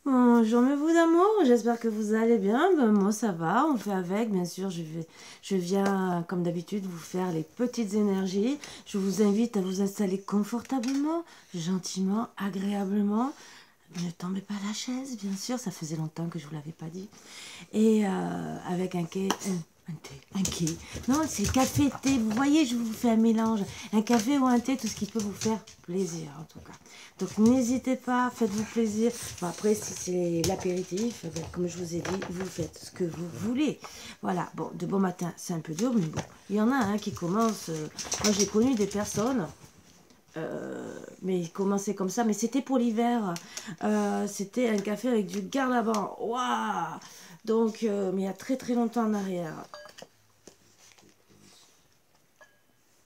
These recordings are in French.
Bonjour mes bouts d'amour, j'espère que vous allez bien. Ben, moi ça va, on fait avec. Bien sûr, je viens comme d'habitude vous faire les petites énergies. Je vous invite à vous installer confortablement, gentiment, agréablement. Ne tombez pas la chaise, bien sûr, ça faisait longtemps que je vous l'avais pas dit. Et avec un thé, un thé. Non, c'est café, thé. Vous voyez, je vous fais un mélange. Un café ou un thé, tout ce qui peut vous faire plaisir, en tout cas. Donc, n'hésitez pas, faites-vous plaisir. Bon, après, si c'est l'apéritif, ben, comme je vous ai dit, vous faites ce que vous voulez. Voilà, bon, de bon matin, c'est un peu dur, mais bon. Il y en a un qui commence... moi, j'ai connu des personnes... mais il commençait comme ça, mais c'était pour l'hiver. C'était un café avec du garde-à-vent. Waouh! Donc, mais il y a très très longtemps en arrière.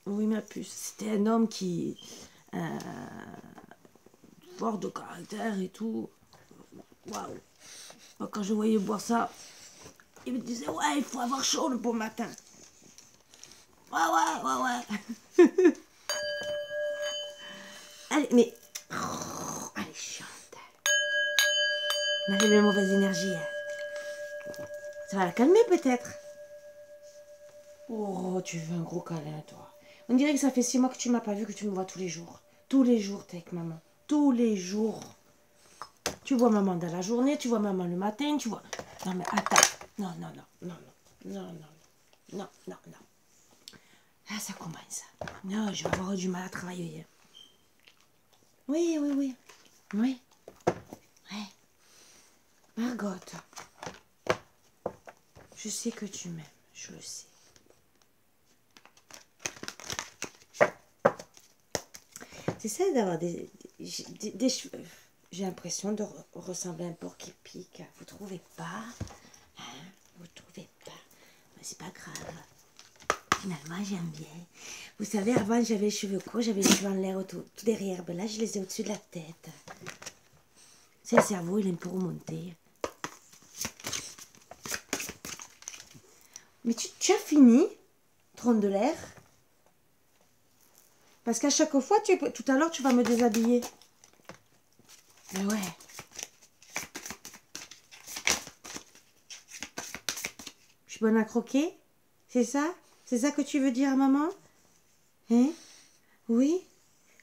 Oui, ma puce. C'était un homme qui... fort de caractère et tout. Waouh! Moi, quand je voyais boire ça, il me disait, ouais, il faut avoir chaud le beau matin. Ouais, ouais, ouais, ouais. Allez, mais... Oh, allez, chante. On avait la mauvaise énergie. Ça va la calmer peut-être. Oh, tu veux un gros câlin, toi. On dirait que ça fait 6 mois que tu m'as pas vu, que tu me vois tous les jours. Tous les jours, t'es avec maman. Tous les jours. Tu vois maman dans la journée, tu vois maman le matin, tu vois... Non, mais attends. Non, non, non, non, non, non, non, non, non, non. Ah, ça commence. Non, je vais avoir du mal à travailler. Oui, oui, oui. Oui. Ouais. Margot, je sais que tu m'aimes. Je le sais. C'est ça d'avoir des cheveux. J'ai l'impression de ressembler à un porc qui pique. Vous trouvez pas? Hein? Vous trouvez pas? Mais c'est pas grave. Finalement, j'aime bien. Vous savez, avant, j'avais les cheveux courts, j'avais les cheveux en l'air tout derrière. Ben là, je les ai au-dessus de la tête. C'est le cerveau, il aime pour remonter. Mais tu as fini, trône de l'air? Parce qu'à chaque fois, tout à l'heure, tu vas me déshabiller. Mais ouais. Je suis bonne à croquer? C'est ça? C'est ça que tu veux dire à maman? Hein? Oui?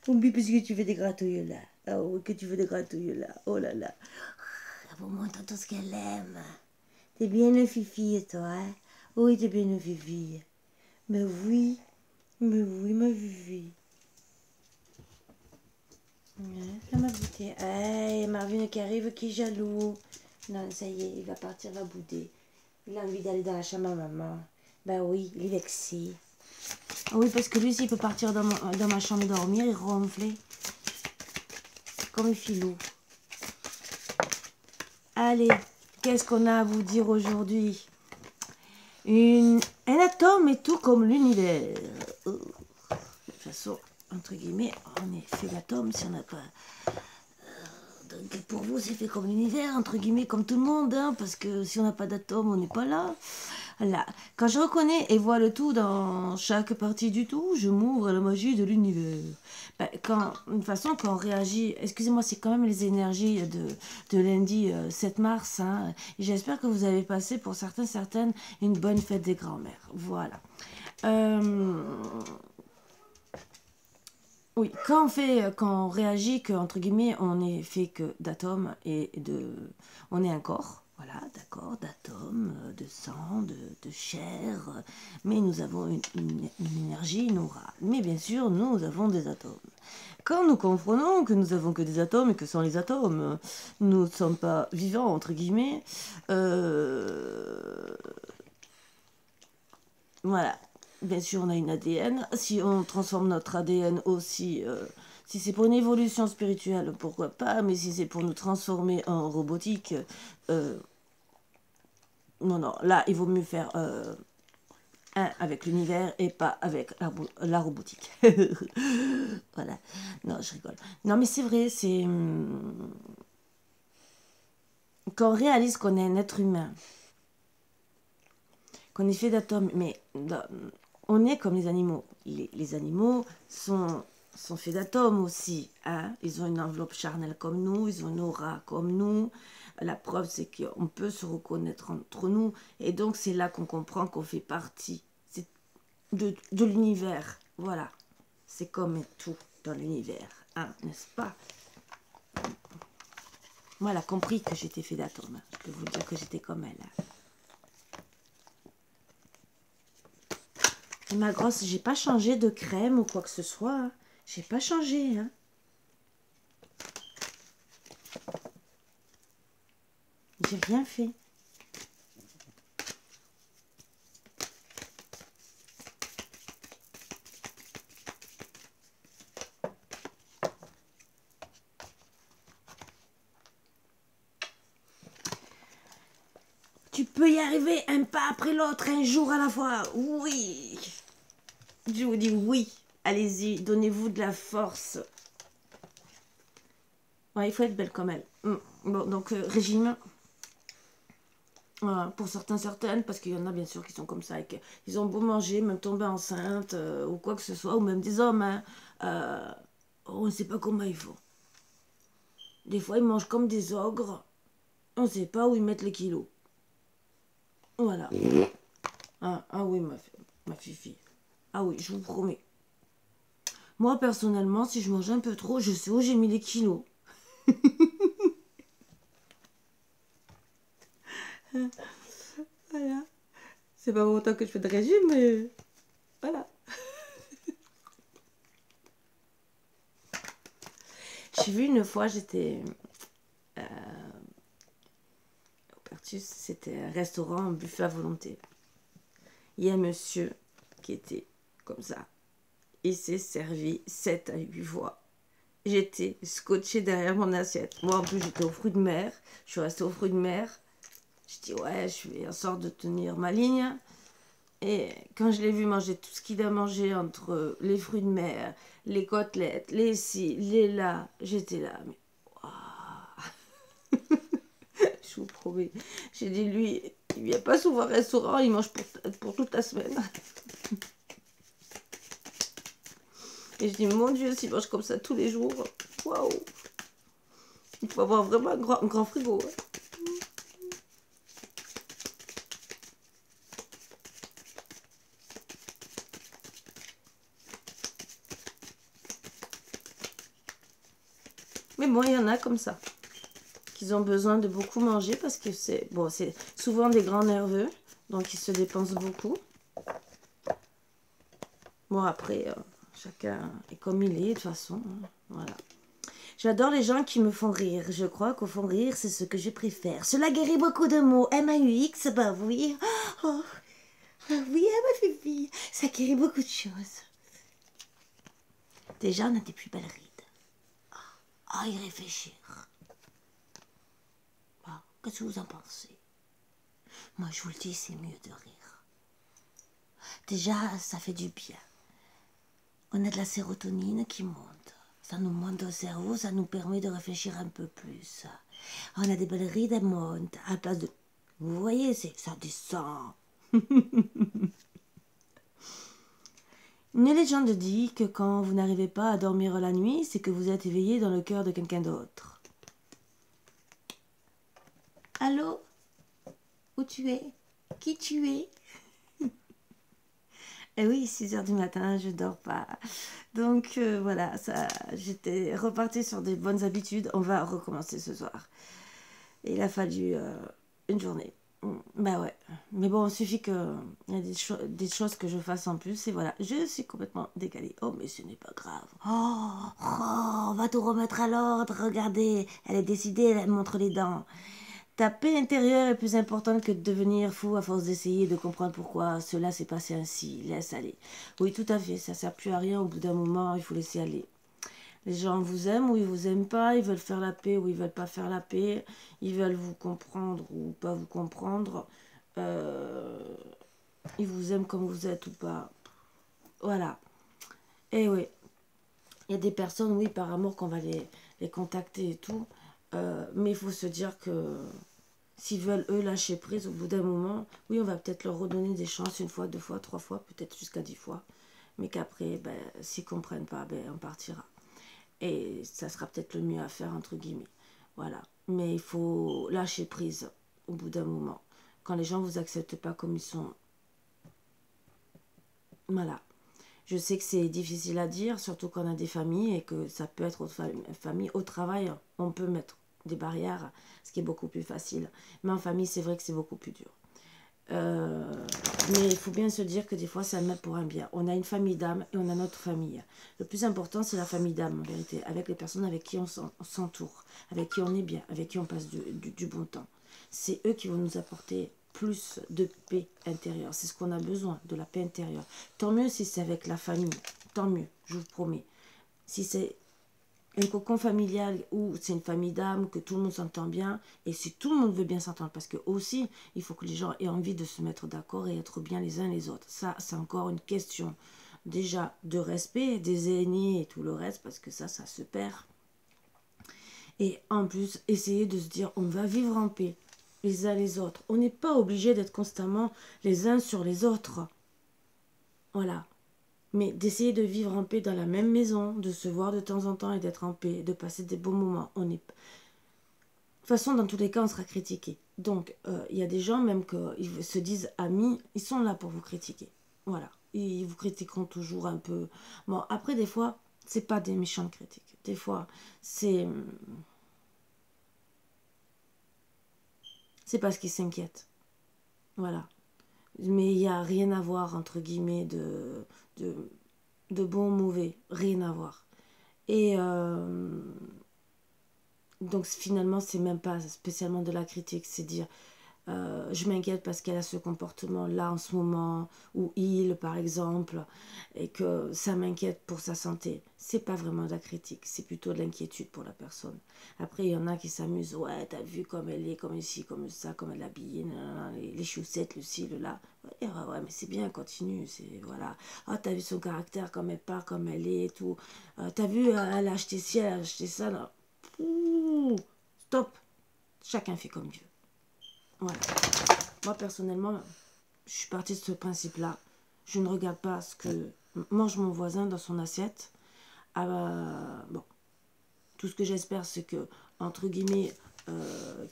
Oui, parce que tu veux des gratouilles là. Ah oui, que tu veux des gratouilles là. Oh là là. Elle vous montre tout ce qu'elle aime. T'es bien une fifi, toi, hein? Oui, t'es bien une fifi. Mais oui, ma fifi. Ouais, ma beauté. Hey, Marvin qui arrive, qui est jaloux. Non, ça y est, il va partir, va bouder. Il a envie d'aller dans la chambre à maman. Ben oui, il est vexé. Ah oui, parce que lui, s'il peut partir dans ma chambre dormir, il ronflait. Comme un filou. Allez, qu'est-ce qu'on a à vous dire aujourd'hui? Un atome est tout comme l'univers. De toute façon, entre guillemets, on est fait d'atomes si on n'a pas... Donc pour vous, c'est fait comme l'univers, entre guillemets, comme tout le monde, hein, parce que si on n'a pas d'atomes, on n'est pas là. Là. Quand je reconnais et vois le tout dans chaque partie du tout, je m'ouvre à la magie de l'univers. Ben, de toute façon, quand on réagit, excusez-moi, c'est quand même les énergies de lundi 7 mars, hein, et j'espère que vous avez passé pour certaines une bonne fête des grands-mères. Voilà. Oui, quand on réagit, que, entre guillemets, on est fait que d'atomes on est un corps, voilà, d'accord, d'atomes, de sang, de chair, mais nous avons une énergie, une aura. Mais bien sûr, nous avons des atomes. Quand nous comprenons que nous avons que des atomes et que sans les atomes, nous ne sommes pas vivants, entre guillemets, voilà. Bien sûr, on a une ADN. Si on transforme notre ADN aussi, si c'est pour une évolution spirituelle, pourquoi pas, mais si c'est pour nous transformer en robotique, non, non, là, il vaut mieux faire un avec l'univers et pas avec la robotique. Voilà. Non, je rigole. Non, mais c'est vrai, c'est... quand on réalise qu'on est un être humain, qu'on est fait d'atomes, mais on est comme les animaux. Les animaux sont sont faits d'atomes aussi. Hein. Ils ont une enveloppe charnelle comme nous, ils ont une aura comme nous. La preuve, c'est qu'on peut se reconnaître entre nous. Et donc, c'est là qu'on comprend qu'on fait partie de l'univers. Voilà. C'est comme tout dans l'univers. Hein, n'est-ce pas? Moi, elle a compris que j'étais fait d'atomes. Je peux vous dire que j'étais comme elle. Et ma grosse, j'ai pas changé de crème ou quoi que ce soit. Hein. J'ai pas changé. Hein. J'ai rien fait. Tu peux y arriver un pas après l'autre, un jour à la fois. Oui. Je vous dis oui. Allez-y, donnez-vous de la force. Ouais, il faut être belle comme elle. Bon, donc, régime. Pour certaines, parce qu'il y en a bien sûr qui sont comme ça. Ils ont beau manger, même tomber enceinte, ou quoi que ce soit, ou même des hommes. Hein, on ne sait pas comment ils font. Des fois, ils mangent comme des ogres. On ne sait pas où ils mettent les kilos. Voilà. Ah oui, ma fifi. Ah oui, je vous promets. Moi, personnellement, si je mange un peu trop, je sais où j'ai mis les kilos. Voilà. C'est pas longtemps que je fais de régime, mais voilà. J'ai vu une fois, j'étais au Pertus, c'était un restaurant, un buffet à volonté. Il y a un monsieur qui était comme ça. Il s'est servi 7 à 8 fois. J'étais scotchée derrière mon assiette. Moi, en plus, j'étais aux fruits de mer. Je suis restée aux fruits de mer. Je dis, ouais, je fais en sorte de tenir ma ligne. Et quand je l'ai vu manger tout ce qu'il a mangé entre les fruits de mer, les côtelettes, les ci, les là, j'étais là. Mais waouh. Je vous promets. J'ai dit, lui, il vient pas souvent au restaurant, il mange pour toute la semaine. Et je dis, mon Dieu, s'il mange comme ça tous les jours, waouh. Il faut avoir vraiment un grand frigo. Ouais. Mais bon, il y en a comme ça, qui ont besoin de beaucoup manger parce que c'est souvent des grands nerveux, donc ils se dépensent beaucoup. Bon, après, chacun est comme il est, de toute façon. Hein, voilà. J'adore les gens qui me font rire. Je crois qu'au fond rire, c'est ce que je préfère. Cela guérit beaucoup de mots. M-A-U-X, bah oui. Oh, oui, ma fifi. Ça guérit beaucoup de choses. Déjà, on a des plus belles rides. Y réfléchir. Bon, qu'est-ce que vous en pensez? Moi, je vous le dis, c'est mieux de rire. Déjà, ça fait du bien. On a de la sérotonine qui monte. Ça nous monte au cerveau, ça nous permet de réfléchir un peu plus. On a des belles rides, elles montent. À la place de... Vous voyez, ça descend. Une légende dit que quand vous n'arrivez pas à dormir la nuit, c'est que vous êtes éveillé dans le cœur de quelqu'un d'autre. Allô? Où tu es? Qui tu es? Eh oui, 6 h du matin, je dors pas. Donc voilà, j'étais repartie sur des bonnes habitudes. On va recommencer ce soir. Et il a fallu une journée. Bah ouais. Mais bon, il suffit qu'il y a des choses que je fasse en plus. Et voilà, je suis complètement décalée. Oh, mais ce n'est pas grave. On va tout remettre à l'ordre. Regardez, elle est décidée, elle montre les dents. Ta paix intérieure est plus importante que de devenir fou à force d'essayer de comprendre pourquoi cela s'est passé ainsi. Laisse aller. Oui, tout à fait, ça ne sert plus à rien. Au bout d'un moment, il faut laisser aller. Les gens vous aiment ou ils vous aiment pas, ils veulent faire la paix ou ils veulent pas faire la paix, ils veulent vous comprendre ou pas vous comprendre, ils vous aiment comme vous êtes ou pas. Voilà. Et oui, il y a des personnes, oui, par amour qu'on va les contacter et tout, mais il faut se dire que s'ils veulent, eux, lâcher prise au bout d'un moment, oui, on va peut-être leur redonner des chances 1 fois, 2 fois, 3 fois, peut-être jusqu'à 10 fois. mais qu'après, ben, s'ils ne comprennent pas, ben, on partira. Et ça sera peut-être le mieux à faire, entre guillemets. Voilà. Mais il faut lâcher prise au bout d'un moment. Quand les gens ne vous acceptent pas comme ils sont. Voilà. Je sais que c'est difficile à dire, surtout quand on a des familles et que ça peut être famille. Au travail, on peut mettre des barrières, ce qui est beaucoup plus facile. Mais en famille, c'est vrai que c'est beaucoup plus dur. Mais il faut bien se dire que des fois, ça met pour un bien. On a une famille d'âme et on a notre famille. Le plus important, c'est la famille d'âme, en vérité, avec les personnes avec qui on s'entoure, avec qui on est bien, avec qui on passe du bon temps. C'est eux qui vont nous apporter plus de paix intérieure. C'est ce qu'on a besoin, de la paix intérieure. Tant mieux si c'est avec la famille, tant mieux, je vous promets. Si c'est un cocon familial où c'est une famille d'âme, que tout le monde s'entend bien, et si tout le monde veut bien s'entendre, parce que aussi, il faut que les gens aient envie de se mettre d'accord et être bien les uns les autres. Ça, c'est encore une question déjà de respect des aînés et tout le reste, parce que ça se perd. Et en plus, essayer de se dire, on va vivre en paix, les uns les autres. On n'est pas obligé d'être constamment les uns sur les autres. Voilà. Mais d'essayer de vivre en paix dans la même maison, de se voir de temps en temps et d'être en paix, de passer des bons moments. De toute façon, dans tous les cas, on sera critiqué. Donc, il y a des gens, même qu'ils se disent amis, ils sont là pour vous critiquer. Voilà. Ils vous critiqueront toujours un peu. Bon, après, des fois, c'est pas des méchantes critiques. Des fois, c'est parce qu'ils s'inquiètent. Voilà. Mais il n'y a rien à voir, entre guillemets, de bon ou mauvais. Rien à voir. Et donc finalement, c'est même pas spécialement de la critique. C'est dire, je m'inquiète parce qu'elle a ce comportement-là en ce moment, ou il, par exemple, et que ça m'inquiète pour sa santé. C'est pas vraiment de la critique, c'est plutôt de l'inquiétude pour la personne. Après, il y en a qui s'amusent. Ouais, t'as vu comme elle est, comme ici, comme ça, comme elle habille, les chaussettes, le ci, le là. Ouais, mais c'est bien, continue, c'est voilà. Ah, t'as vu son caractère, comme elle part, comme elle est, et tout. T'as vu, elle a acheté ci, elle a acheté ça. Là. Ouh, stop. Chacun fait comme Dieu. Voilà. Moi, personnellement, je suis partie de ce principe-là. Je ne regarde pas ce que mange mon voisin dans son assiette. Bon, tout ce que j'espère, c'est que, entre guillemets, que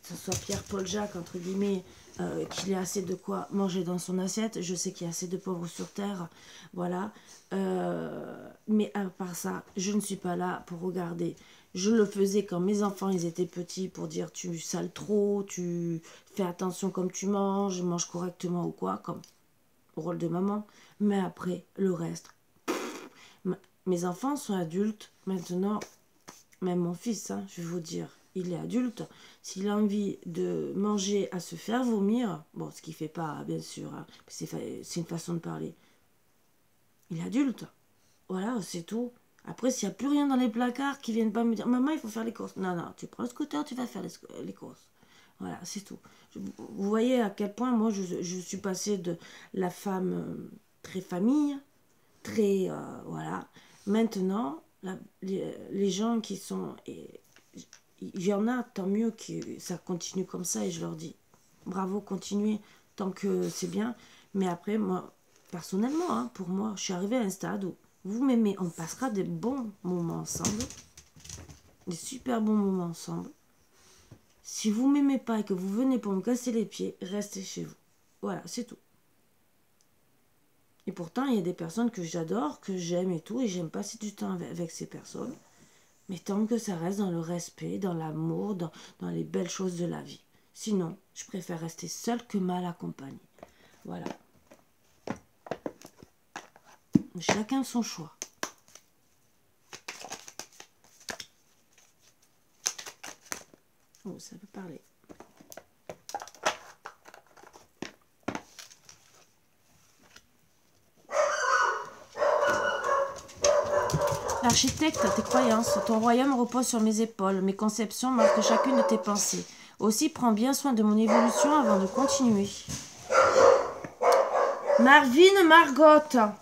ce soit Pierre-Paul Jacques, entre guillemets, qu'il ait assez de quoi manger dans son assiette. Je sais qu'il y a assez de pauvres sur Terre. Voilà. Mais à part ça, je ne suis pas là pour regarder. Je le faisais quand mes enfants ils étaient petits pour dire tu sales trop, tu fais attention comme tu manges, mange correctement ou quoi, comme rôle de maman. Mais après, le reste. Mes enfants sont adultes. Maintenant, même mon fils, hein, je vais vous dire, il est adulte. S'il a envie de manger à se faire vomir, bon, ce qu'il ne fait pas, bien sûr, hein, c'est une façon de parler. Il est adulte. Voilà, c'est tout. Après, s'il n'y a plus rien dans les placards, qui viennent pas me dire maman, il faut faire les courses. Non, non, tu prends le scooter, tu vas faire les courses. Voilà, c'est tout. Vous voyez à quel point moi je suis passée de la femme très famille, très. Voilà. Maintenant, les gens qui sont. Il y en a, tant mieux que ça continue comme ça et je leur dis bravo, continuez tant que c'est bien. Mais après, moi, personnellement, hein, pour moi, je suis arrivée à un stade où vous m'aimez, on passera des bons moments ensemble, des super bons moments ensemble. Si vous m'aimez pas et que vous venez pour me casser les pieds, restez chez vous. Voilà, c'est tout. Et pourtant, il y a des personnes que j'adore, que j'aime et tout, et j'aime passer du temps avec ces personnes. Mais tant que ça reste dans le respect, dans l'amour, dans les belles choses de la vie. Sinon, je préfère rester seule que mal accompagnée. Voilà. Chacun son choix. Oh, ça peut parler. L'architecte, tes croyances, ton royaume repose sur mes épaules. Mes conceptions marquent chacune de tes pensées. Aussi, prends bien soin de mon évolution avant de continuer. Marvin Margot.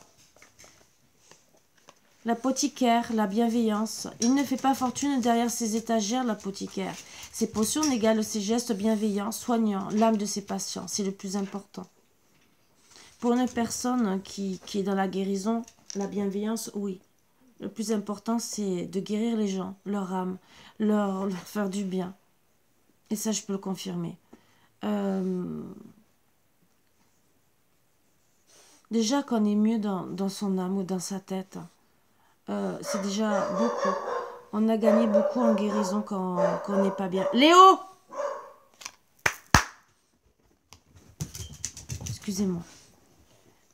L'apothicaire, la bienveillance. Il ne fait pas fortune derrière ses étagères, l'apothicaire. Ses potions n'égalent ses gestes bienveillants, soignants, l'âme de ses patients. C'est le plus important. Pour une personne qui est dans la guérison, La bienveillance, oui. Le plus important, c'est de guérir les gens, leur âme, leur faire du bien. Et ça, je peux le confirmer. Déjà qu'on est mieux dans son âme ou dans sa tête, c'est déjà beaucoup. On a gagné beaucoup en guérison quand on n'est pas bien. Léo! Excusez-moi.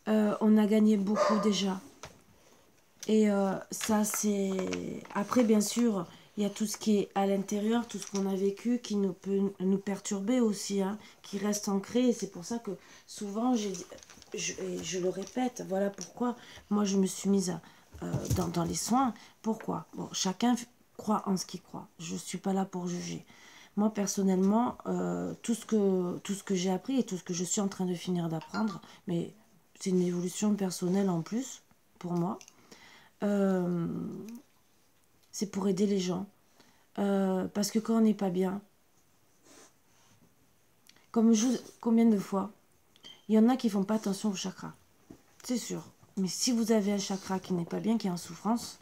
On a gagné beaucoup déjà. Et ça, c'est... Après, bien sûr, il y a tout ce qui est à l'intérieur, tout ce qu'on a vécu qui nous peut nous perturber aussi, hein, qui reste ancré. Et c'est pour ça que souvent, je le répète, voilà pourquoi moi je me suis mise dans les soins. Pourquoi? Bon, chacun croit en ce qu'il croit. Je ne suis pas là pour juger. Moi, personnellement, tout ce que j'ai appris et tout ce que je suis en train de finir d'apprendre, mais c'est une évolution personnelle en plus, pour moi, c'est pour aider les gens. Parce que quand on n'est pas bien, combien de fois, il y en a qui font pas attention au chakra. C'est sûr. Mais si vous avez un chakra qui n'est pas bien, qui est en souffrance,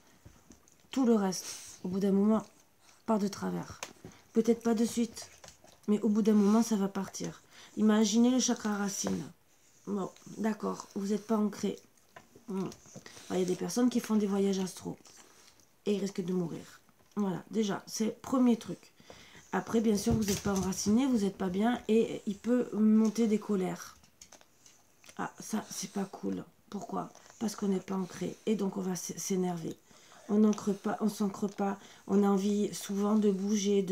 tout le reste, au bout d'un moment, part de travers. Peut-être pas de suite, mais au bout d'un moment, ça va partir. Imaginez le chakra racine. Bon, d'accord, vous n'êtes pas ancré. Il y a des personnes qui font des voyages astraux et ils risquent de mourir. Voilà, déjà, c'est le premier truc. Après, bien sûr, vous n'êtes pas enraciné, vous n'êtes pas bien et il peut monter des colères. Ah, ça, c'est pas cool. Pourquoi? Parce qu'on n'est pas ancré et donc on va s'énerver. On n'ancre pas, on s'ancre pas. On a envie souvent de bouger,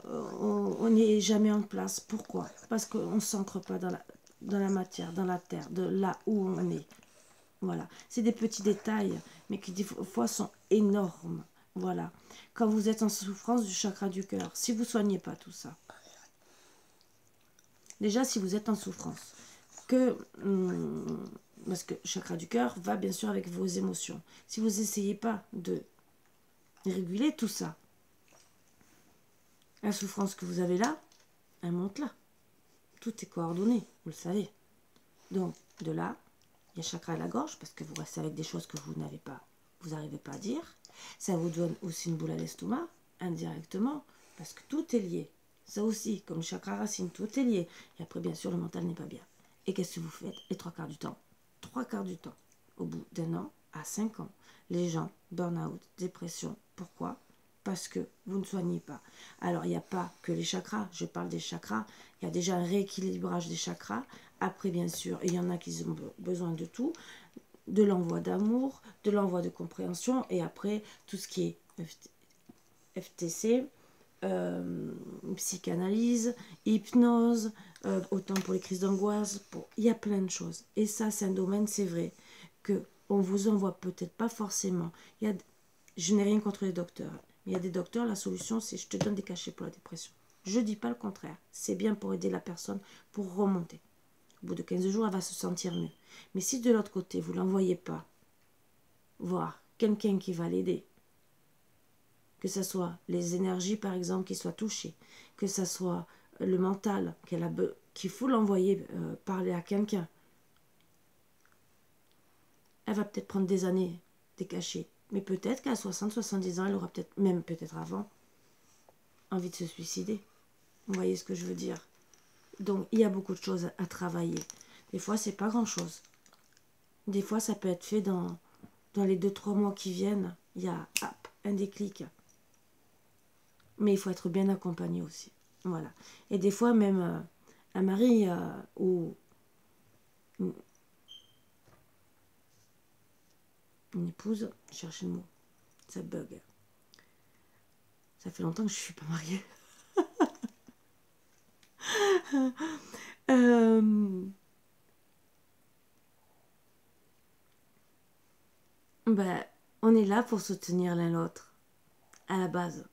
on n'est jamais en place. Pourquoi? Parce qu'on ne s'ancre pas dans la matière, dans la terre, de là où on est. Voilà. C'est des petits détails, mais qui des fois sont énormes. Voilà. Quand vous êtes en souffrance du chakra du cœur, si vous ne soignez pas tout ça, déjà si vous êtes en souffrance, parce que le chakra du cœur va bien sûr avec vos émotions. Si vous n'essayez pas de réguler tout ça, la souffrance que vous avez là, elle monte là. Tout est coordonné, vous le savez. Donc, de là, il y a chakra à la gorge, parce que vous restez avec des choses que vous n'arrivez pas à dire. Ça vous donne aussi une boule à l'estomac, indirectement, parce que tout est lié. Ça aussi, comme le chakra racine, tout est lié. Et après, bien sûr, le mental n'est pas bien. Et qu'est-ce que vous faites les 3/4 du temps? 3/4 du temps. Au bout d'un an à 5 ans, les gens, burn-out, dépression. Pourquoi? Parce que vous ne soignez pas. Alors, il n'y a pas que les chakras, je parle des chakras. Il y a déjà un rééquilibrage des chakras. Après, bien sûr, il y en a qui ont besoin de tout, de l'envoi d'amour, de l'envoi de compréhension, et après, tout ce qui est FTC, psychanalyse, hypnose, autant pour les crises d'angoisse, il y a plein de choses. Et ça, c'est un domaine, c'est vrai, que on vous envoie peut-être pas forcément. Je n'ai rien contre les docteurs. Il y a des docteurs, la solution, c'est je te donne des cachets pour la dépression. Je dis pas le contraire. C'est bien pour aider la personne pour remonter. Au bout de 15 jours, elle va se sentir mieux. Mais si de l'autre côté, vous ne l'envoyez pas voir quelqu'un qui va l'aider, que ce soit les énergies, par exemple, qui soient touchées, que ce soit le mental, qu'il faut l'envoyer parler à quelqu'un, elle va peut-être prendre des années, des cachets. Mais peut-être qu'à 60-70 ans, elle aura peut-être, même peut-être avant, envie de se suicider. Vous voyez ce que je veux dire? Donc, il y a beaucoup de choses à travailler. Des fois, c'est pas grand-chose. Des fois, ça peut être fait dans les 2-3 mois qui viennent. Il y a un déclic. Mais il faut être bien accompagné aussi. Voilà. Et des fois, même un mari ou une épouse, cherchez le mot, ça bug. Ça fait longtemps que je ne suis pas mariée. On est là pour soutenir l'un l'autre, à la base.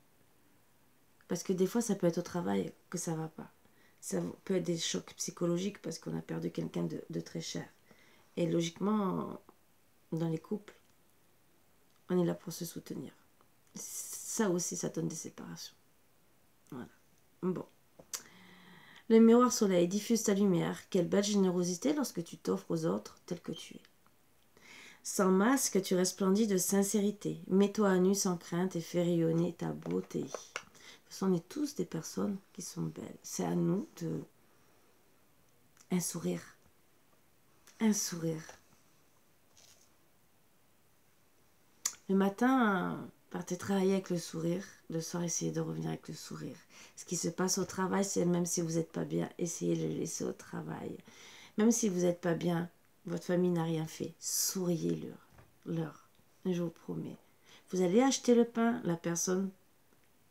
Parce que des fois, ça peut être au travail que ça va pas. Ça peut être des chocs psychologiques parce qu'on a perdu quelqu'un de très cher. Et logiquement, dans les couples, on est là pour se soutenir. Ça aussi, ça donne des séparations. Voilà. Bon. Le miroir soleil diffuse ta lumière. Quelle belle générosité lorsque tu t'offres aux autres tel que tu es. Sans masque, tu resplendis de sincérité. Mets-toi à nu sans crainte et fais rayonner ta beauté. De toute façon, on est tous des personnes qui sont belles. C'est à nous de... Un sourire. Un sourire. Le matin, partez travailler avec le sourire. Le soir, essayez de revenir avec le sourire. Ce qui se passe au travail, c'est même si vous n'êtes pas bien, essayez de le laisser au travail. Même si vous n'êtes pas bien, votre famille n'a rien fait. Souriez-leur. Je vous promets. Vous allez acheter le pain, la personne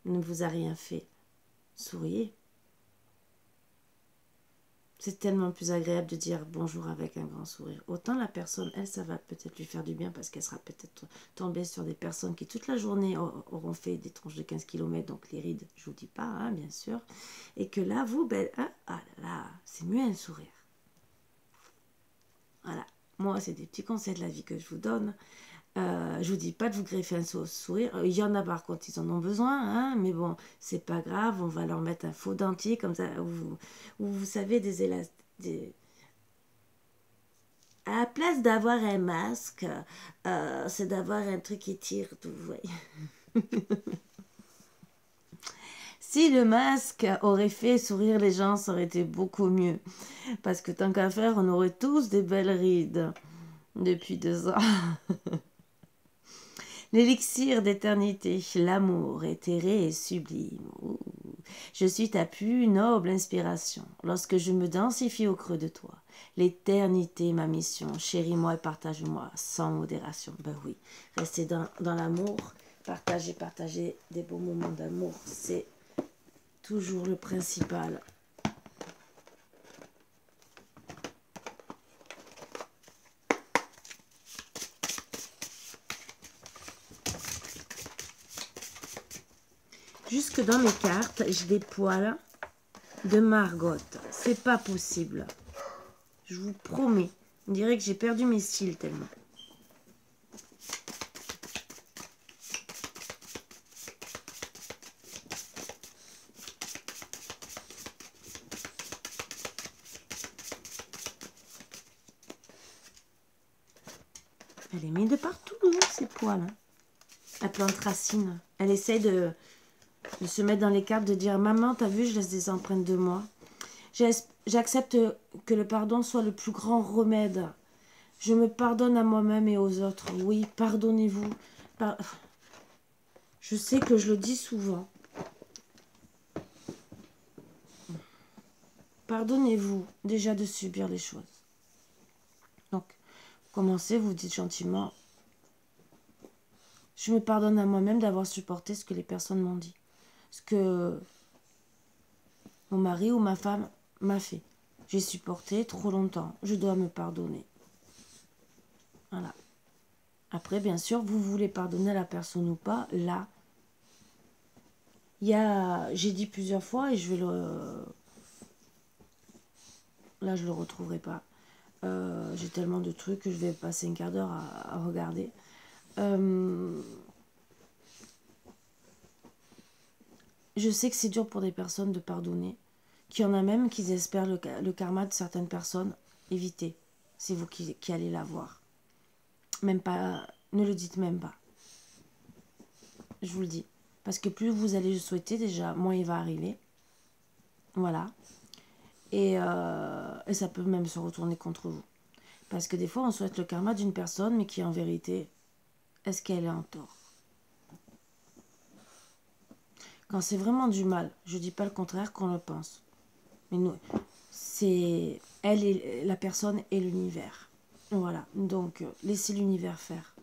ne vous a rien fait. Souriez. C'est tellement plus agréable de dire bonjour avec un grand sourire. Autant la personne, elle, ça va peut-être lui faire du bien parce qu'elle sera peut-être tombée sur des personnes qui toute la journée auront fait des tronches de 15 km, donc les rides, je vous dis pas, hein, bien sûr. Et que là, vous, ben, là, c'est mieux un sourire. Voilà. Moi, c'est des petits conseils de la vie que je vous donne. Je vous dis pas de vous greffer un sourire. Il y en a par contre, ils en ont besoin, hein, mais bon, c'est pas grave. On va leur mettre un faux dentier comme ça, où vous savez, des élastiques. À la place d'avoir un masque, c'est d'avoir un truc qui tire, vous voyez. Si le masque aurait fait sourire les gens, ça aurait été beaucoup mieux. Parce que tant qu'à faire, on aurait tous des belles rides depuis 2 ans. L'élixir d'éternité, l'amour éthéré et sublime. Ouh. Je suis ta plus noble inspiration. Lorsque je me densifie au creux de toi, l'éternité ma mission. Chéris-moi et partage-moi sans modération. Ben oui, restez dans l'amour, partagez des beaux moments d'amour. C'est toujours le principal. Jusque dans mes cartes, j'ai des poils de margotte. C'est pas possible. Je vous promets. On dirait que j'ai perdu mes cils tellement. Elle est mise de partout, hein, ces poils. Hein. Elle plante racine. Elle essaye de se mettre dans les cartes, de dire « Maman, t'as vu, je laisse des empreintes de moi. J'accepte que le pardon soit le plus grand remède. Je me pardonne à moi-même et aux autres. Oui, pardonnez-vous. Je sais que je le dis souvent. Pardonnez-vous déjà de subir les choses. Donc, commencez, vous dites gentiment « Je me pardonne à moi-même d'avoir supporté ce que les personnes m'ont dit. Ce que mon mari ou ma femme m'a fait. J'ai supporté trop longtemps. Je dois me pardonner. » Voilà. Après, bien sûr, vous voulez pardonner à la personne ou pas. Là, j'ai dit plusieurs fois et je vais le... Là, je le retrouverai pas. J'ai tellement de trucs que je vais passer un quart d'heure à regarder. Je sais que c'est dur pour des personnes de pardonner. Qu'il y en a même qui espèrent le karma de certaines personnes. Évitez. C'est vous qui allez l'avoir. Même pas, ne le dites même pas. Je vous le dis. Parce que plus vous allez le souhaiter, déjà, moins il va arriver. Voilà. Et ça peut même se retourner contre vous. Parce que des fois, on souhaite le karma d'une personne, mais qui en vérité, est-ce qu'elle est en tort? Quand c'est vraiment du mal, je dis pas le contraire qu'on le pense. Mais nous, c'est elle et la personne et l'univers. Voilà. Donc, laissez l'univers faire.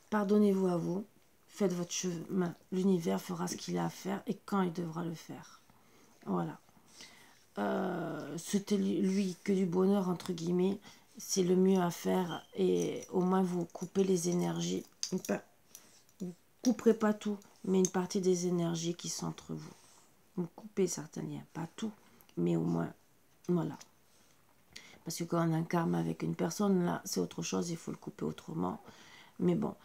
Pardonnez-vous à vous. Faites votre chemin. L'univers fera ce qu'il a à faire et quand il devra le faire. Voilà. C'était lui que du bonheur, entre guillemets. C'est le mieux à faire. Et au moins, vous coupez les énergies. Vous ne couperez pas tout, mais une partie des énergies qui sont entre vous. Vous coupez certains liens. Pas tout, mais au moins, voilà. Parce que quand on a un karma avec une personne, là, c'est autre chose. Il faut le couper autrement. Mais bon.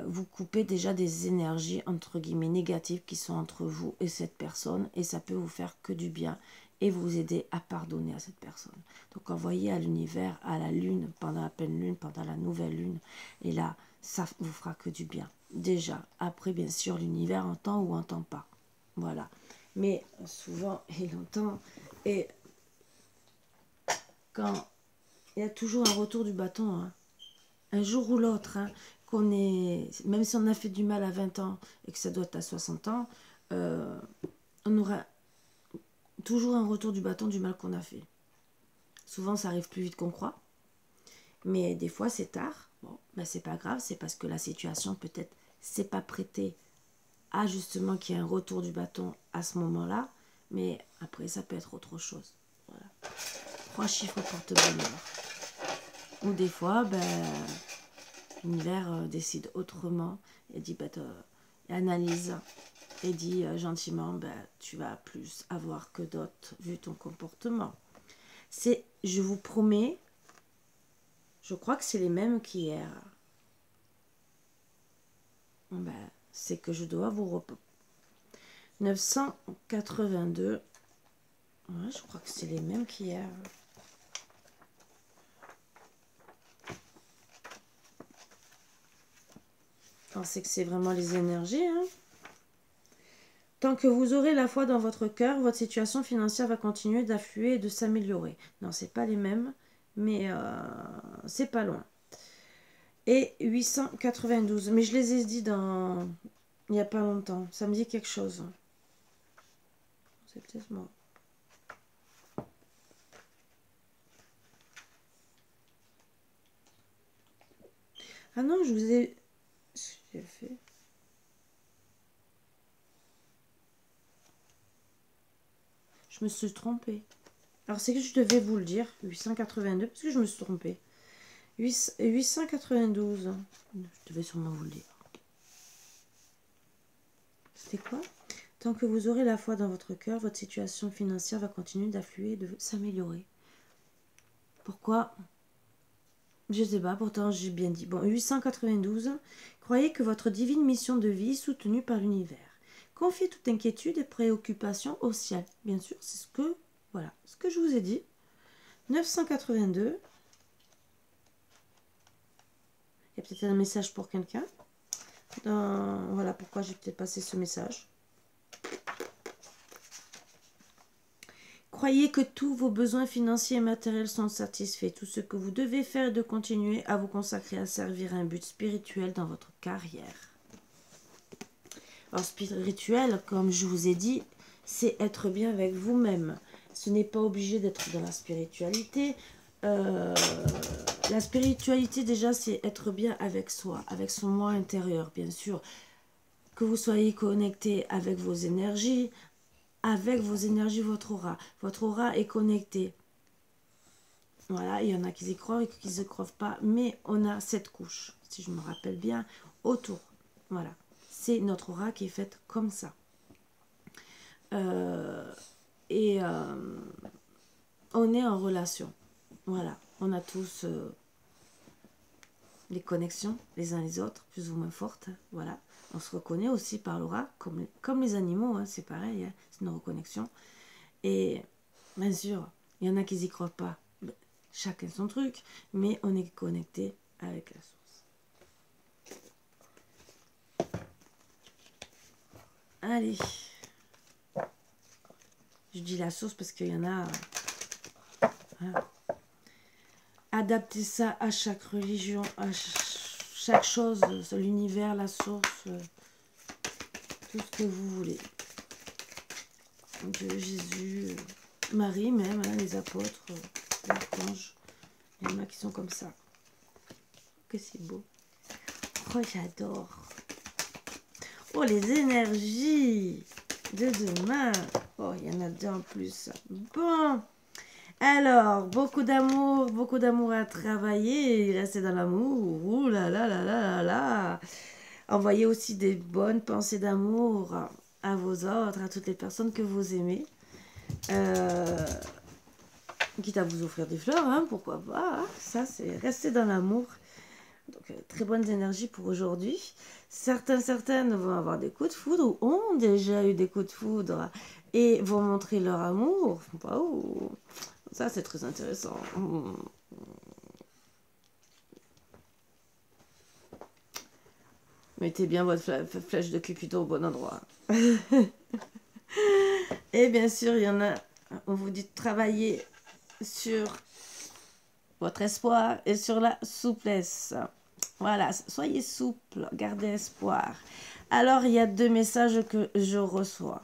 Vous coupez déjà des énergies entre guillemets négatives qui sont entre vous et cette personne et ça peut vous faire que du bien et vous aider à pardonner à cette personne. Donc envoyez à l'univers, à la lune, pendant la pleine lune, pendant la nouvelle lune. Et là, ça vous fera que du bien. Déjà, après bien sûr, l'univers entend ou entend pas. Voilà. Mais souvent, il entend. Et quand il y a toujours un retour du bâton, hein, un jour ou l'autre, hein, qu'on est, même si on a fait du mal à 20 ans et que ça doit être à 60 ans, on aura toujours un retour du bâton du mal qu'on a fait. Souvent, ça arrive plus vite qu'on croit. Mais des fois, c'est tard. Bon, ben, c'est pas grave. C'est parce que la situation, peut-être, s'est pas prêtée à justement qu'il y ait un retour du bâton à ce moment-là. Mais après, ça peut être autre chose. Voilà. 3 chiffres porte-bonheur. Ou des fois, ben, l'univers décide autrement et dit, ben, analyse et dit gentiment, ben, tu vas plus avoir que d'autres vu ton comportement. C'est, je vous promets, je crois que c'est les mêmes qu'hier. Ben, c'est que je dois vous reposer. 982. Ouais, je crois que c'est les mêmes qu'hier. Alors, c'est que c'est vraiment les énergies, hein. Tant que vous aurez la foi dans votre cœur, votre situation financière va continuer d'affluer et de s'améliorer. Non, c'est pas les mêmes, mais c'est pas loin. Et 892. Mais je les ai dit dans... il n'y a pas longtemps. Ça me dit quelque chose. C'est peut-être moi. Ah non, je vous ai... j'ai fait... Je me suis trompée. Alors c'est que je devais vous le dire. 882, parce que je me suis trompée. 892. Je devais sûrement vous le dire. C'était quoi? Tant que vous aurez la foi dans votre cœur, votre situation financière va continuer d'affluer et de s'améliorer. Pourquoi? Je sais pas, pourtant j'ai bien dit. Bon, 892. Croyez que votre divine mission de vie est soutenue par l'univers. Confiez toute inquiétude et préoccupation au ciel. Bien sûr, c'est ce que, voilà, ce que je vous ai dit. 982. Il y a peut-être un message pour quelqu'un. Voilà pourquoi j'ai peut-être passé ce message. Croyez que tous vos besoins financiers et matériels sont satisfaits. Tout ce que vous devez faire est de continuer à vous consacrer à servir un but spirituel dans votre carrière. Alors, spirituel, comme je vous ai dit, c'est être bien avec vous-même. Ce n'est pas obligé d'être dans la spiritualité. La spiritualité, déjà, c'est être bien avec soi, avec son moi intérieur, bien sûr. Que vous soyez connecté avec vos énergies, votre aura. Votre aura est connectée. Voilà, il y en a qui y croient et qui ne y croient pas, mais on a cette couche, si je me rappelle bien, autour. Voilà, c'est notre aura qui est faite comme ça. On est en relation. Voilà, on a tous les connexions les uns les autres, plus ou moins fortes. Voilà, on se reconnaît aussi par l'aura, comme les animaux, hein, c'est pareil, hein, c'est une reconnexion. Et bien sûr, il y en a qui n'y croient pas. Chacun son truc, mais on est connecté avec la source. Allez. Je dis la source parce qu'il y en a... Voilà. Adaptez ça à chaque religion, à chaque chose, l'univers, la source, tout ce que vous voulez. Dieu, Jésus, Marie même, hein, les apôtres, l'archange. Il y en a qui sont comme ça. Que c'est beau. Oh, j'adore. Oh, les énergies de demain. Oh, il y en a deux en plus. Bon. Alors, beaucoup d'amour à travailler. Et rester dans l'amour. Ouh là là là là là là. Envoyez aussi des bonnes pensées d'amour à vos autres, à toutes les personnes que vous aimez. Quitte à vous offrir des fleurs, hein, pourquoi pas. Hein. Ça, c'est rester dans l'amour. Donc, très bonnes énergies pour aujourd'hui. Certaines vont avoir des coups de foudre ou ont déjà eu des coups de foudre et vont montrer leur amour. Waouh! Ça, c'est très intéressant. Mettez bien votre flèche de Cupidon au bon endroit. Et bien sûr, il y en a, on vous dit de travailler sur votre espoir et sur la souplesse. Voilà, soyez souple, gardez espoir. Alors, il y a 2 messages que je reçois.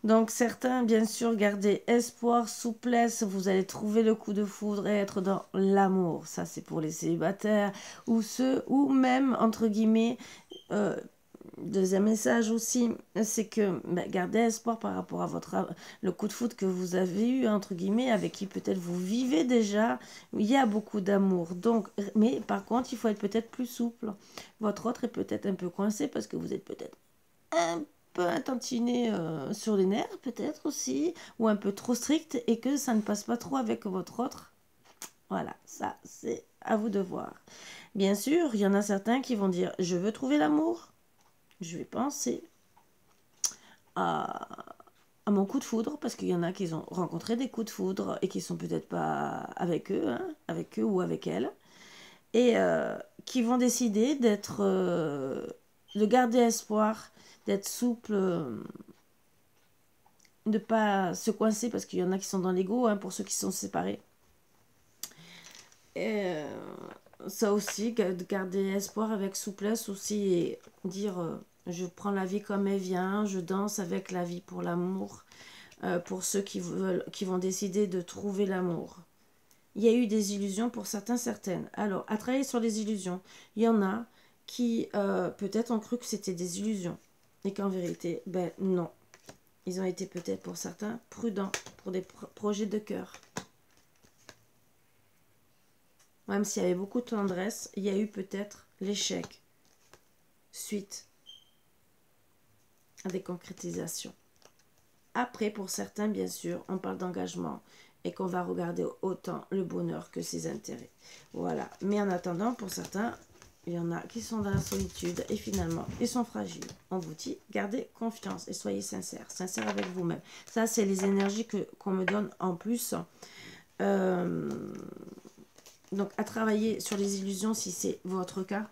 Donc, certains, bien sûr, gardez espoir, souplesse. Vous allez trouver le coup de foudre et être dans l'amour. Ça, c'est pour les célibataires ou ceux, ou même, entre guillemets, deuxième message aussi, c'est que gardez espoir par rapport à le coup de foudre que vous avez eu, entre guillemets, avec qui peut-être vous vivez déjà. Il y a beaucoup d'amour. Donc, mais par contre, il faut être peut-être plus souple. Votre autre est peut-être un peu coincé parce que vous êtes peut-être un peu intentiné sur les nerfs, peut-être aussi, ou un peu trop strict et que ça ne passe pas trop avec votre autre. Voilà, ça, c'est à vous de voir. Bien sûr, il y en a certains qui vont dire « Je veux trouver l'amour ». Je vais penser à mon coup de foudre, parce qu'il y en a qui ont rencontré des coups de foudre et qui sont peut-être pas avec eux, hein, avec eux ou avec elles, et qui vont décider d'être, de garder espoir, d'être souple, de ne pas se coincer, parce qu'il y en a qui sont dans l'ego, hein, pour ceux qui sont séparés. Et ça aussi, garder espoir avec souplesse aussi, et dire je prends la vie comme elle vient, je danse avec la vie pour l'amour, pour ceux qui vont décider de trouver l'amour. Il y a eu des illusions pour certains, certaines. Alors, à travailler sur les illusions, il y en a qui peut-être ont cru que c'était des illusions, et qu'en vérité, ben non. Ils ont été peut-être pour certains prudents pour des projets de cœur. Même s'il y avait beaucoup de tendresse, il y a eu peut-être l'échec suite à des concrétisations. Après, pour certains, bien sûr, on parle d'engagement et qu'on va regarder autant le bonheur que ses intérêts. Voilà. Mais en attendant, pour certains, il y en a qui sont dans la solitude et finalement, ils sont fragiles. On vous dit, gardez confiance et soyez sincères. Sincères avec vous-même. Ça, c'est les énergies qu'on me donne en plus. Donc, à travailler sur les illusions si c'est votre cas.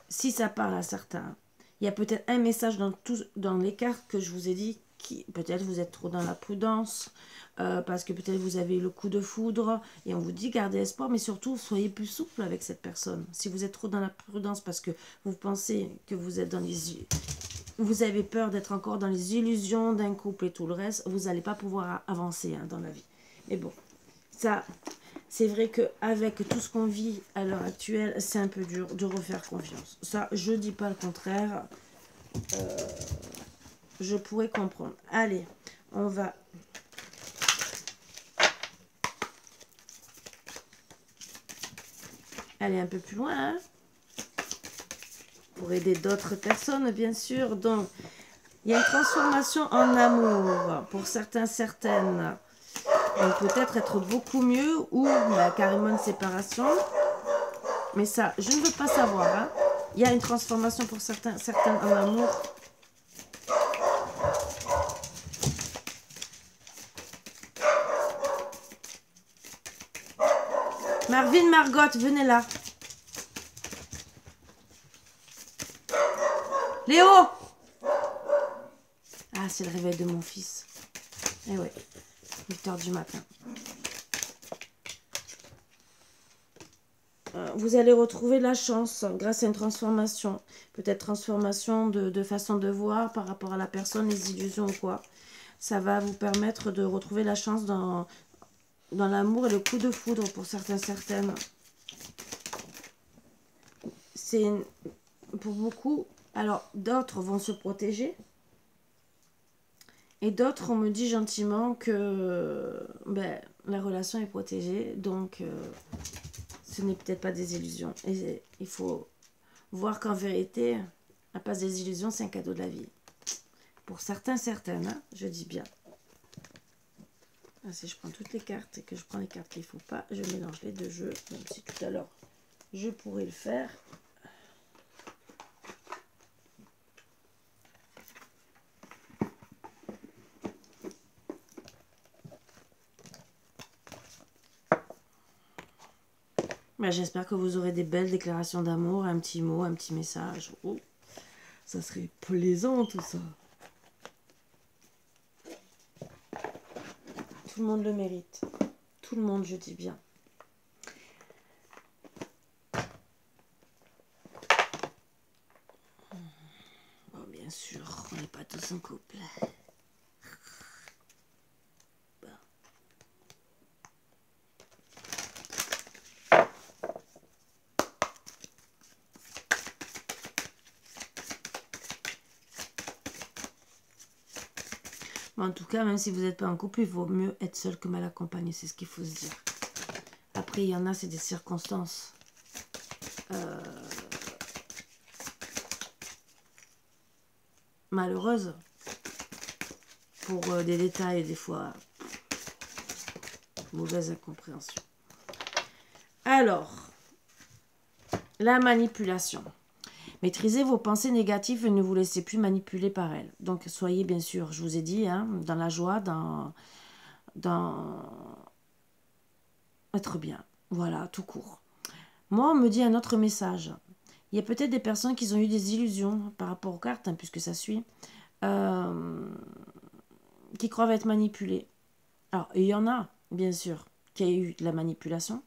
Si ça parle à certains, il y a peut-être un message dans les cartes que je vous ai dit, qui peut-être vous êtes trop dans la prudence, parce que peut-être vous avez eu le coup de foudre, et on vous dit gardez espoir, mais surtout soyez plus souple avec cette personne. Si vous êtes trop dans la prudence parce que vous pensez que vous êtes dans vous avez peur d'être encore dans les illusions d'un couple et tout le reste, vous n'allez pas pouvoir avancer dans la vie. Mais bon, ça... C'est vrai qu'avec tout ce qu'on vit à l'heure actuelle, c'est un peu dur de refaire confiance. Ça, je ne dis pas le contraire. Je pourrais comprendre. Allez, on va... aller un peu plus loin. Hein, pour aider d'autres personnes, bien sûr. Donc, il y a une transformation en amour. Pour certains, certaines... Donc peut-être être beaucoup mieux ou carrément une séparation. Mais ça, je ne veux pas savoir. Hein. Il y a une transformation pour certains en amour. Marvin, Margot, venez là. Léo! Ah, c'est le réveil de mon fils. Eh ouais. 8h du matin. Vous allez retrouver la chance grâce à une transformation. Peut-être transformation de façon de voir par rapport à la personne, les illusions ou quoi. Ça va vous permettre de retrouver la chance dans l'amour et le coup de foudre pour certains, certaines. C'est pour beaucoup. Alors, d'autres vont se protéger. Et d'autres, on me dit gentiment que la relation est protégée, donc ce n'est peut-être pas des illusions. Et il faut voir qu'en vérité, la passe des illusions, c'est un cadeau de la vie. Pour certains, certaines, hein, je dis bien. Ah, si je prends toutes les cartes et que je prends les cartes qu'il ne faut pas, je mélange les deux jeux, même si tout à l'heure, je pourrais le faire. Ben, j'espère que vous aurez des belles déclarations d'amour, un petit mot, un petit message. Oh, ça serait plaisant tout ça. Tout le monde le mérite. Tout le monde, je dis bien. Bon, bien sûr, on n'est pas tous en couple. Bon. Bon, en tout cas, même si vous n'êtes pas en couple, il vaut mieux être seul que mal accompagné. C'est ce qu'il faut se dire. Après, il y en a, c'est des circonstances. Malheureuses. Pour des détails, des fois, mauvaise incompréhension. Alors, la manipulation. Maîtrisez vos pensées négatives et ne vous laissez plus manipuler par elles. Donc, soyez bien sûr, je vous ai dit, hein, dans la joie, dans être bien. Voilà, tout court. Moi, on me dit un autre message. Il y a peut-être des personnes qui ont eu des illusions par rapport aux cartes, hein, puisque ça suit, qui croient être manipulées. Alors, il y en a, bien sûr, qui a eu de la manipulation.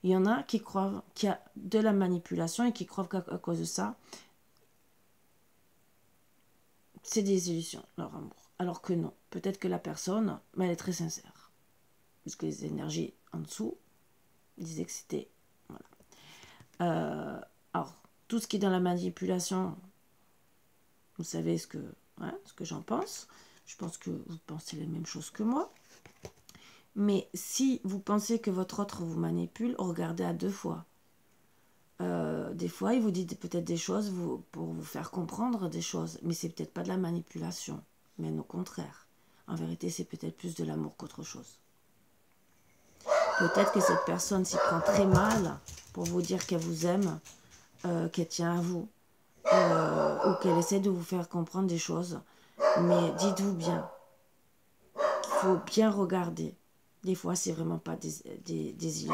Il y en a qui croient qu'il y a de la manipulation et qui croient qu'à cause de ça, c'est des illusions, leur amour. Alors que non. Peut-être que la personne, elle est très sincère. Puisque les énergies en dessous disaient que c'était... Voilà. Alors, tout ce qui est dans la manipulation, vous savez ce que j'en pense. Je pense que vous pensez les mêmes choses que moi. Mais si vous pensez que votre autre vous manipule, regardez à deux fois. Des fois, il vous dit peut-être des choses pour vous faire comprendre des choses. Mais c'est peut-être pas de la manipulation. Mais au contraire. En vérité, c'est peut-être plus de l'amour qu'autre chose. Peut-être que cette personne s'y prend très mal pour vous dire qu'elle vous aime, qu'elle tient à vous. Ou qu'elle essaie de vous faire comprendre des choses. Mais dites-vous bien qu'il faut bien regarder. Des fois, c'est vraiment pas des illusions.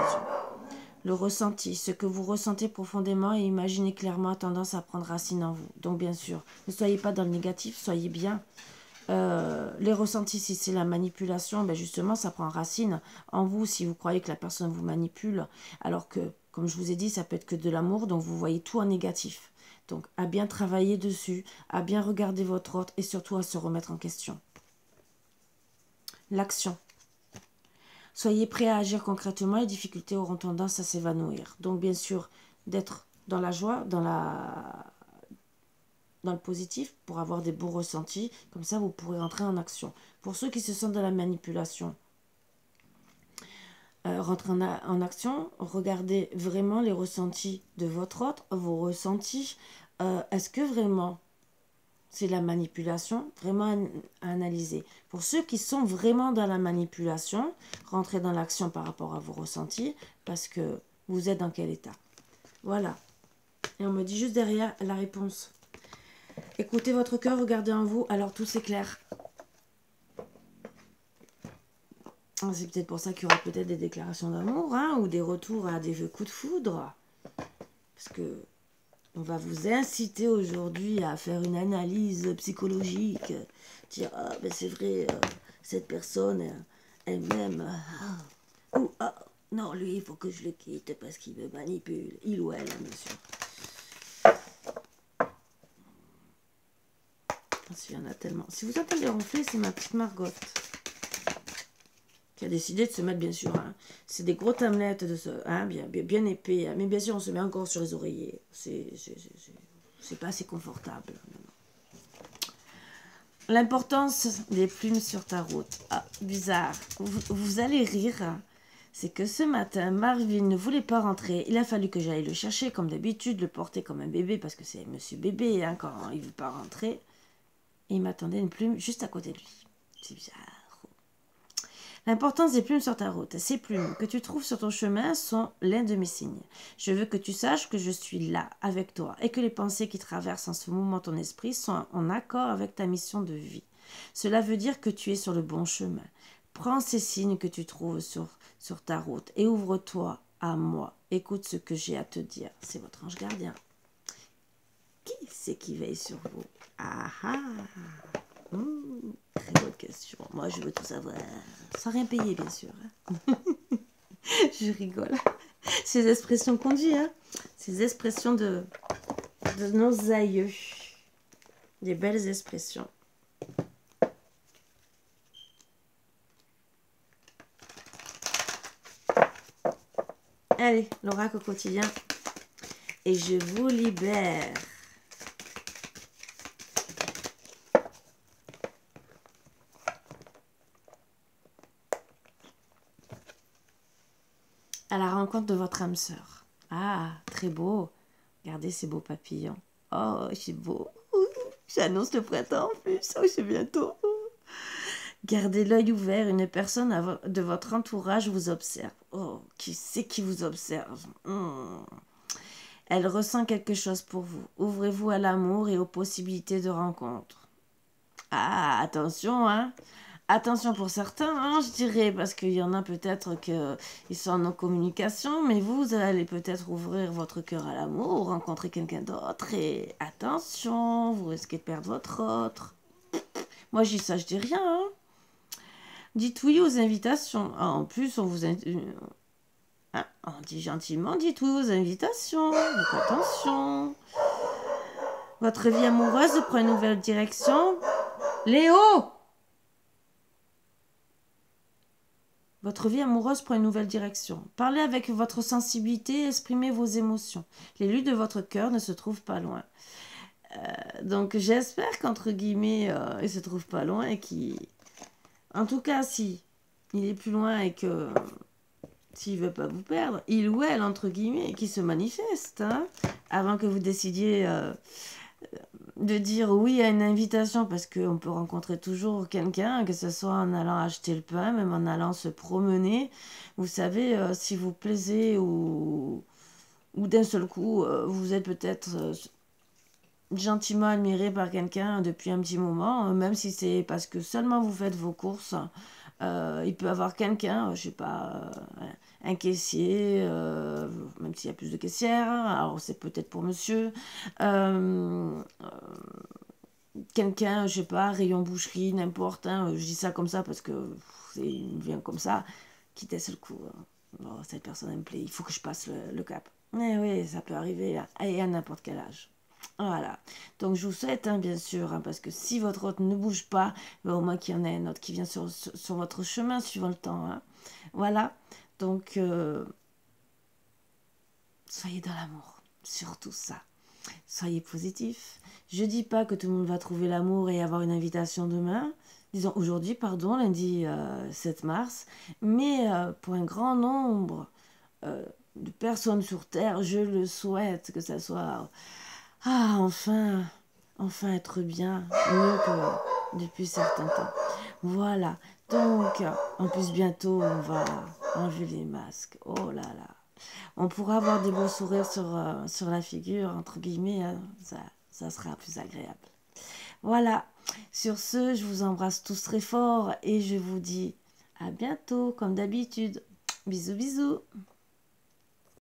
Le ressenti, ce que vous ressentez profondément et imaginez clairement a tendance à prendre racine en vous. Donc, bien sûr, ne soyez pas dans le négatif, soyez bien. Les ressentis, si c'est la manipulation, ben justement, ça prend racine en vous si vous croyez que la personne vous manipule. Alors que, comme je vous ai dit, ça peut être que de l'amour, donc vous voyez tout en négatif. Donc, à bien travailler dessus, à bien regarder votre autre et surtout à se remettre en question. L'action. Soyez prêts à agir concrètement, les difficultés auront tendance à s'évanouir. Donc, bien sûr, d'être dans la joie, dans le positif, pour avoir des beaux ressentis. Comme ça, vous pourrez entrer en action. Pour ceux qui se sentent dans la manipulation, rentrez en action. Regardez vraiment les ressentis de votre autre, vos ressentis. Est-ce que vraiment c'est la manipulation, vraiment à analyser. Pour ceux qui sont vraiment dans la manipulation, rentrez dans l'action par rapport à vos ressentis, parce que vous êtes dans quel état. Voilà. Et on me dit juste derrière la réponse. Écoutez votre cœur, regardez en vous, alors tout s'éclaire. C'est peut-être pour ça qu'il y aura peut-être des déclarations d'amour, hein, ou des retours à des coups de foudre. Parce que on va vous inciter aujourd'hui à faire une analyse psychologique, dire ah ben c'est vrai, cette personne elle m'aime, ou ah non lui il faut que je le quitte parce qu'il me manipule, il ou elle, monsieur. Il y en a tellement. Si vous entendez ronfler, c'est ma petite Margot qui a décidé de se mettre, bien sûr, hein, c'est des gros tamelettes de ce, hein, bien épais, hein, mais bien sûr on se met encore sur les oreillers, c'est pas assez confortable. L'importance des plumes sur ta route. Ah, bizarre. Vous allez rire. C'est que ce matin, Marvin ne voulait pas rentrer. Il a fallu que j'aille le chercher, comme d'habitude, le porter comme un bébé, parce que c'est monsieur bébé, hein, quand il ne veut pas rentrer. Et il m'attendait une plume juste à côté de lui. C'est bizarre. L'importance des plumes sur ta route. Ces plumes que tu trouves sur ton chemin sont l'un de mes signes. Je veux que tu saches que je suis là, avec toi, et que les pensées qui traversent en ce moment ton esprit sont en accord avec ta mission de vie. Cela veut dire que tu es sur le bon chemin. Prends ces signes que tu trouves sur ta route et ouvre-toi à moi. Écoute ce que j'ai à te dire. C'est votre ange gardien. Qui c'est qui veille sur vous? Ah ah. Très bonne question. Moi, je veux tout savoir. Sans rien payer, bien sûr. Je rigole. Ces expressions qu'on dit, hein. Ces expressions de nos aïeux. Des belles expressions. Allez, l'oracle au quotidien. Et je vous libère. À la rencontre de votre âme sœur. Ah, très beau. Regardez ces beaux papillons. Oh, c'est beau. J'annonce le printemps en plus. Oh, c'est bientôt. Gardez l'œil ouvert. Une personne de votre entourage vous observe. Oh, qui c'est qui vous observe? Elle ressent quelque chose pour vous. Ouvrez-vous à l'amour et aux possibilités de rencontre. Ah, attention, hein. Attention pour certains, hein, je dirais, parce qu'il y en a peut-être qu'ils sont en non-communication, mais vous allez peut-être ouvrir votre cœur à l'amour, rencontrer quelqu'un d'autre, et attention, vous risquez de perdre votre autre. Moi, je dis ça, je dis rien. Hein. Dites oui aux invitations. Ah, en plus, on vous... on dit gentiment, dites oui aux invitations. Donc attention. Votre vie amoureuse prend une nouvelle direction. Léo! Votre vie amoureuse prend une nouvelle direction. Parlez avec votre sensibilité, exprimez vos émotions. L'élu de votre cœur ne se trouve pas loin. Donc j'espère qu'entre guillemets, il se trouve pas loin et qu'il... En tout cas, si il est plus loin et que s'il veut pas vous perdre, il ou elle, entre guillemets, qui se manifeste, hein, avant que vous décidiez de dire oui à une invitation, parce qu'on peut rencontrer toujours quelqu'un, que ce soit en allant acheter le pain, même en allant se promener. Vous savez, si vous plaisez ou d'un seul coup, vous êtes peut-être gentiment admiré par quelqu'un depuis un petit moment, même si c'est parce que seulement vous faites vos courses. Il peut y avoir quelqu'un, je sais pas, un caissier, même s'il y a plus de caissières, hein, alors c'est peut-être pour monsieur, quelqu'un, je sais pas, rayon boucherie, n'importe, hein, je dis ça comme ça parce que il vient comme ça, qui d'un seul coup, oh, cette personne elle me plaît, il faut que je passe le cap. Mais oui, ça peut arriver à n'importe quel âge. Voilà. Donc je vous souhaite, hein, bien sûr, hein, parce que si votre hôte ne bouge pas, ben, au moins qu'il y en ait un autre qui vient sur votre chemin suivant le temps. Hein. Voilà. Donc soyez dans l'amour, surtout ça. Soyez positif. Je dis pas que tout le monde va trouver l'amour et avoir une invitation demain. Disons aujourd'hui, pardon, lundi 7 mars. Mais pour un grand nombre de personnes sur Terre, je le souhaite que ça soit... Ah, enfin être bien, mieux que depuis certains temps. Voilà. Donc, en plus, bientôt, on va enlever les masques. Oh là là. On pourra avoir des beaux sourires sur la figure, entre guillemets. Hein. Ça sera plus agréable. Voilà. Sur ce, je vous embrasse tous très fort et je vous dis à bientôt, comme d'habitude. Bisous, bisous.